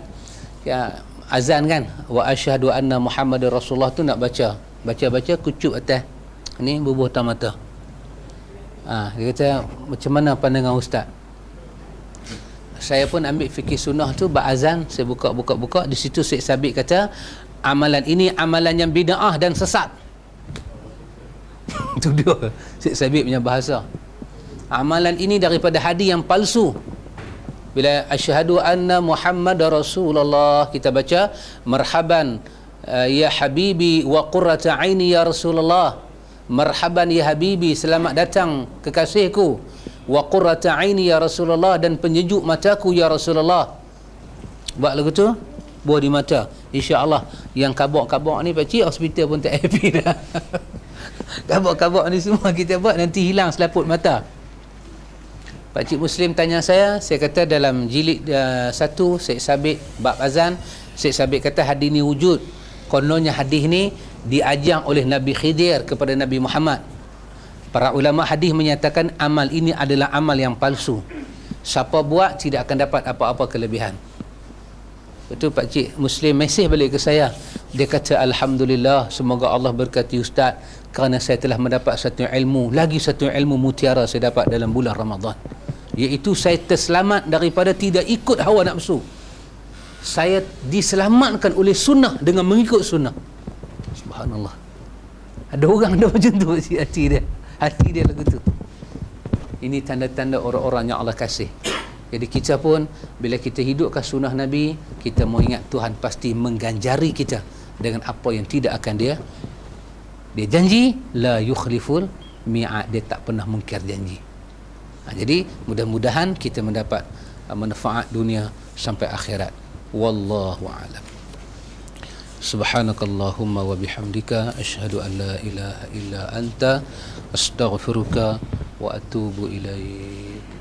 ya, azan kan, wa asyhadu anna Muhammadar Rasulullah tu nak baca. Baca-baca kucup atas ni bubuh atas mata. Dia kata macam mana pandangan ustaz? Saya pun ambil fikir sunnah tu, azan saya buka di situ Syekh Sabit kata amalan ini amalan yang bid'ah dan sesat. Itu dia Syekh Sabit punya bahasa. Amalan ini daripada hadis yang palsu. Bila asyhadu anna Muhammadar Rasulullah, kita baca marhaban ya habibi wa qurrata aini ya Rasulullah, marhaban ya habibi, selamat datang kekasihku, wa qurrata aini ya Rasulullah, dan penyejuk mataku ya Rasulullah. Buat lagu tu, buah di mata. InsyaAllah yang kabok-kabok ni pakcik hospital pun tak happy dah. Kabok-kabok ni semua kita buat nanti hilang selaput mata. Pakcik Muslim tanya saya kata dalam jilid 1 Syekh Sabit bab azan, Syekh Sabit kata hadis ni wujud. Kononnya hadis ni diajang oleh Nabi Khidir kepada Nabi Muhammad. Para ulama hadis menyatakan amal ini adalah amal yang palsu. Siapa buat tidak akan dapat apa-apa kelebihan. Betul Pakcik Muslim mesej balik ke saya. Dia kata alhamdulillah, semoga Allah berkati ustaz kerana saya telah mendapat satu ilmu, lagi satu ilmu mutiara saya dapat dalam bulan Ramadan, iaitu saya terselamat daripada tidak ikut hawa nafsu. Saya diselamatkan oleh sunnah dengan mengikut sunnah. Subhanallah. Ada orang ada macam tu hati dia lagu tu. Ini tanda-tanda orang-orang yang Allah kasih. Jadi kita pun bila kita hidupkan sunnah Nabi, kita mau ingat Tuhan pasti mengganjari kita dengan apa yang tidak akan dia janji. La yukhliful mi'ad, dia tak pernah mungkir janji. Jadi mudah-mudahan kita mendapat manfaat dunia sampai akhirat. Wallahu a'lam. Subhanakallahumma wa bihamdika asyhadu an la ilaha illa anta astaghfiruka wa atubu ilaik.